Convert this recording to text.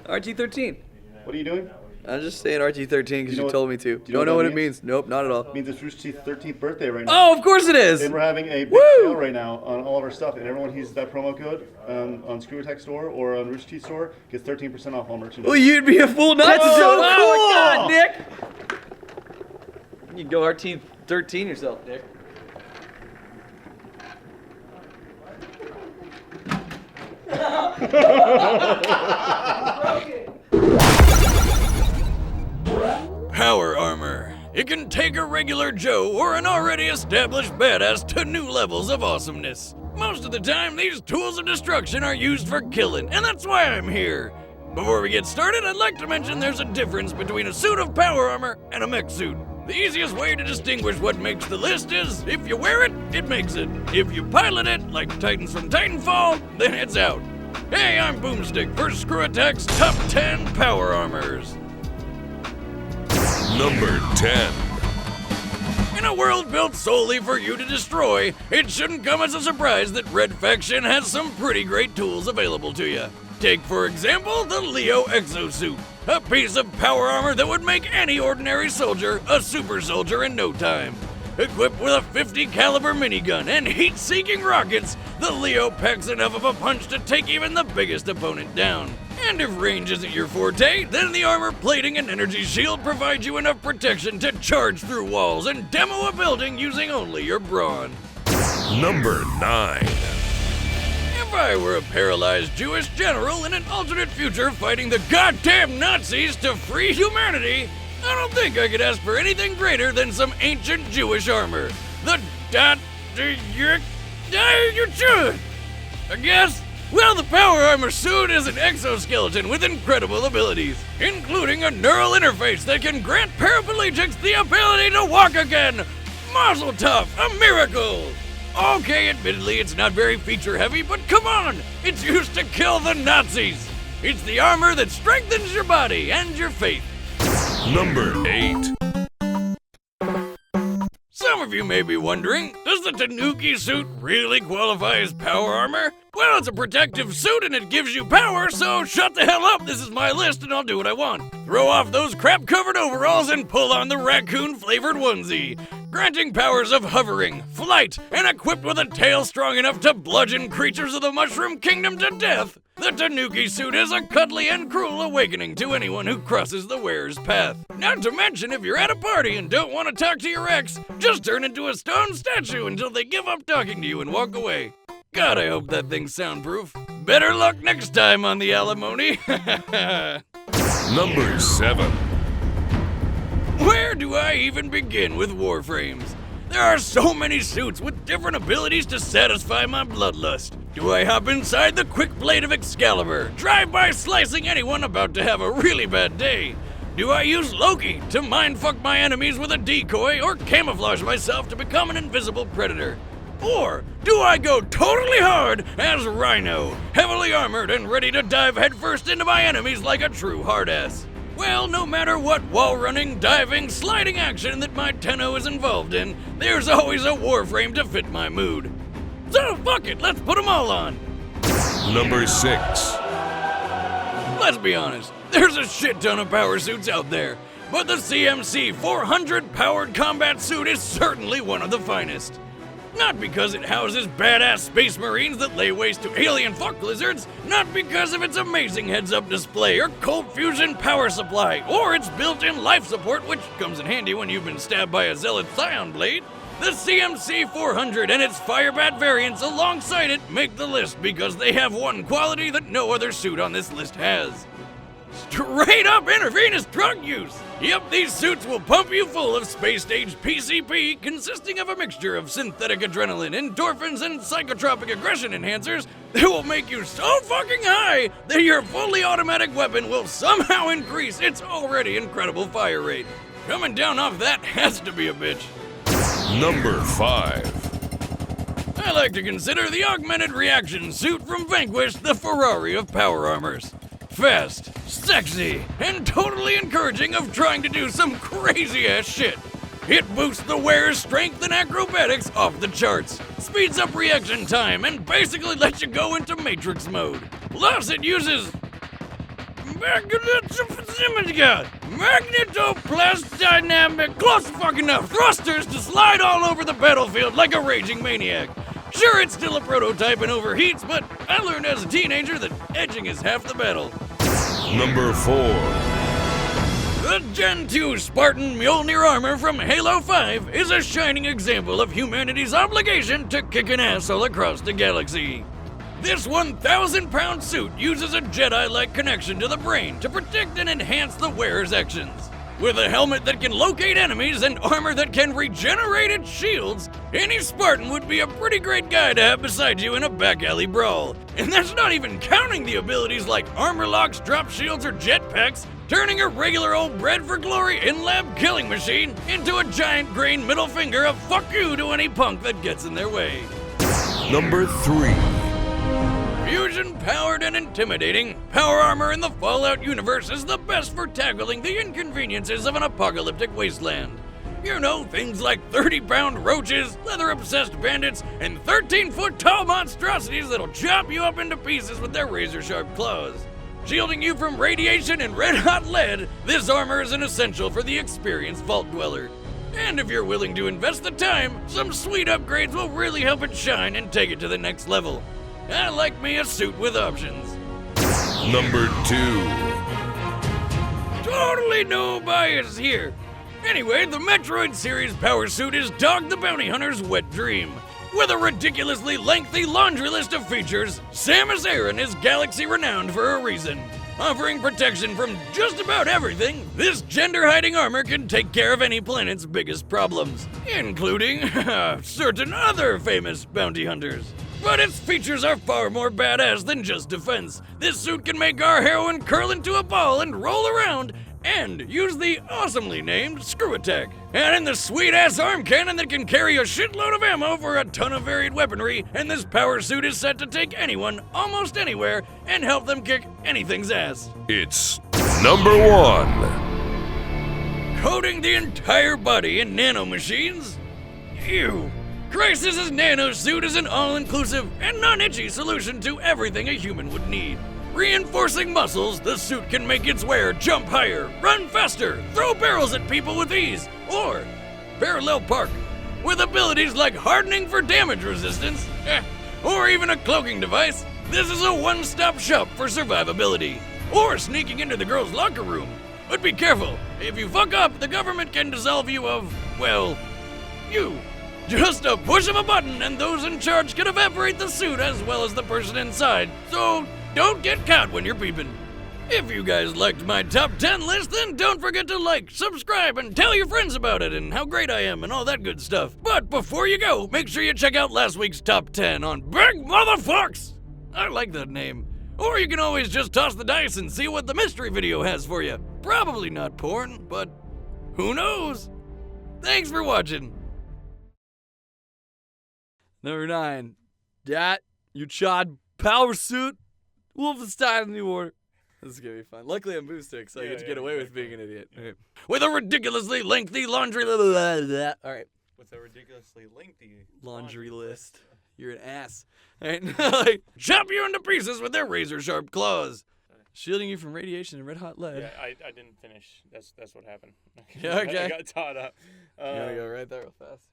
RT13. What are you doing? I'm just saying RT13 because you what- told me to. do you know Don't know what what that it means. Nope, not at all. It means it's Rooster Teeth's 13th birthday right now. Oh, of course it is. And we're having a big Woo! sale right now on all of our stuff, and everyone who uses that promo code on ScrewAttack store or on Rooster Teeth store gets 13% off all merchandise. Well, you'd be a fool not to. That's so Oh cool! my God, Nick. You can go RT13 yourself, Nick. Power armor. It can take a regular Joe or an already established badass to new levels of awesomeness. Most of the time, these tools of destruction are used for killing, and that's why I'm here. Before we get started, I'd like to mention there's a difference between a suit of power armor and a mech suit. The easiest way to distinguish what makes the list is, if you wear it, it makes it. If you pilot it, like Titans from Titanfall, then it's out. Hey, I'm Boomstick for ScrewAttack's Top 10 Power Armors. Number 10. In a world built solely for you to destroy, it shouldn't come as a surprise that Red Faction has some pretty great tools available to you. Take, for example, the Leo Exosuit, a piece of power armor that would make any ordinary soldier a super soldier in no time. Equipped with a 50 caliber minigun and heat-seeking rockets, the Leo packs enough of a punch to take even the biggest opponent down. And if range isn't your forte, then the armor plating and energy shield provide you enough protection to charge through walls and demo a building using only your brawn. Number 9. If I were a paralyzed Jewish general in an alternate future fighting the goddamn Nazis to free humanity, I don't think I could ask for anything greater than some ancient Jewish armor. The Yichud, I guess. Well, the power armor suit is an exoskeleton with incredible abilities, including a neural interface that can grant paraplegics the ability to walk again. Mazel tov, a miracle! Okay, admittedly, it's not very feature-heavy, but come on! It's used to kill the Nazis! It's the armor that strengthens your body and your faith. Number 8. Some of you may be wondering, does the Tanooki suit really qualify as power armor? Well, it's a protective suit and it gives you power, so shut the hell up, this is my list and I'll do what I want. Throw off those crap-covered overalls and pull on the raccoon-flavored onesie, granting powers of hovering, flight, and equipped with a tail strong enough to bludgeon creatures of the Mushroom Kingdom to death. The Tanooki suit is a cuddly and cruel awakening to anyone who crosses the wearer's path. Not to mention, if you're at a party and don't want to talk to your ex, just turn into a stone statue until they give up talking to you and walk away. God, I hope that thing's soundproof. Better luck next time on the alimony. Number 7. Where do I even begin with Warframes? There are so many suits with different abilities to satisfy my bloodlust. Do I hop inside the quick blade of Excalibur, drive by slicing anyone about to have a really bad day? Do I use Loki to mindfuck my enemies with a decoy or camouflage myself to become an invisible predator? Or do I go totally hard as Rhino, heavily armored and ready to dive headfirst into my enemies like a true hardass? Well, no matter what wall running, diving, sliding action that my Tenno is involved in, there's always a Warframe to fit my mood. So fuck it, let's put them all on. Number 6. Let's be honest, there's a shit ton of power suits out there, but the CMC 400 powered combat suit is certainly one of the finest. Not because it houses badass space marines that lay waste to alien fuck lizards, not because of its amazing heads-up display or cold fusion power supply, or its built-in life support, which comes in handy when you've been stabbed by a zealot scion blade. The CMC 400 and its Firebat variants alongside it make the list because they have one quality that no other suit on this list has. Straight up intravenous drug use! Yep, these suits will pump you full of space-stage PCP consisting of a mixture of synthetic adrenaline, endorphins, and psychotropic aggression enhancers that will make you so fucking high that your fully automatic weapon will somehow increase its already incredible fire rate. Coming down off that has to be a bitch. Number 5. I like to consider the Augmented reaction suit from Vanquish the Ferrari of power armors. Fast, sexy, and totally encouraging of trying to do some crazy-ass shit. It boosts the wearer's strength and acrobatics off the charts, speeds up reaction time, and basically lets you go into Matrix mode. Plus, it uses Magnetoplast dynamic close fucking enough thrusters to slide all over the battlefield like a raging maniac. Sure, it's still a prototype and overheats, but I learned as a teenager that edging is half the battle. Number 4. The Gen2 Spartan Mjolnir armor from Halo 5 is a shining example of humanity's obligation to kicking ass all across the galaxy. This 1,000-pound suit uses a Jedi-like connection to the brain to protect and enhance the wearer's actions. With a helmet that can locate enemies and armor that can regenerate its shields, any Spartan would be a pretty great guy to have beside you in a back alley brawl. And that's not even counting the abilities like armor locks, drop shields, or jetpacks, turning a regular old bred for glory in-lab killing machine into a giant green middle finger of fuck you to any punk that gets in their way. Number 3. Fusion-powered and intimidating, power armor in the Fallout universe is the best for tackling the inconveniences of an apocalyptic wasteland. You know, things like 30-pound roaches, leather-obsessed bandits, and 13-foot-tall monstrosities that'll chop you up into pieces with their razor-sharp claws. Shielding you from radiation and red-hot lead, this armor is an essential for the experienced Vault Dweller. And if you're willing to invest the time, some sweet upgrades will really help it shine and take it to the next level. I like me a suit with options. Number 2. Totally no bias here. Anyway, the Metroid series power suit is Dog the Bounty Hunter's wet dream. With a ridiculously lengthy laundry list of features, Samus Aran is galaxy renowned for a reason. Offering protection from just about everything, this gender-hiding armor can take care of any planet's biggest problems, including certain other famous bounty hunters. But its features are far more badass than just defense. This suit can make our heroine curl into a ball and roll around, and use the awesomely named ScrewAttack. And in the sweet-ass arm cannon that can carry a shitload of ammo for a ton of varied weaponry, and this power suit is set to take anyone, almost anywhere, and help them kick anything's ass. It's number 1. Coating the entire body in nanomachines? Ew. Crysis' Nanosuit is an all-inclusive and non-itchy solution to everything a human would need. Reinforcing muscles, the suit can make its wearer jump higher, run faster, throw barrels at people with ease, or parallel park. With abilities like hardening for damage resistance, or even a cloaking device, this is a one-stop shop for survivability. Or sneaking into the girls' locker room. But be careful, if you fuck up, the government can dissolve you of, well, you. Just a push of a button and those in charge can evaporate the suit as well as the person inside, so don't get caught when you're peeping. If you guys liked my top 10 list, then don't forget to like, subscribe, and tell your friends about it and how great I am and all that good stuff. But before you go, make sure you check out last week's top 10 on Big Motherfucks! I like that name. Or you can always just toss the dice and see what the mystery video has for you. Probably not porn, but who knows? Thanks for watching. Number 9. That Yichud power suit. Wolfenstein New Order. This is gonna be fun. Luckily I'm Boomstick, so I get to get away with being an idiot. All right. With a ridiculously lengthy laundry list. All right. With a ridiculously lengthy Laundry list. You're an ass. All right. Like, Chop you into pieces with their razor-sharp claws. shielding you from radiation and red hot lead. Yeah, I didn't finish. That's what happened. Yeah, okay. I got taught up. You gotta go right there real fast.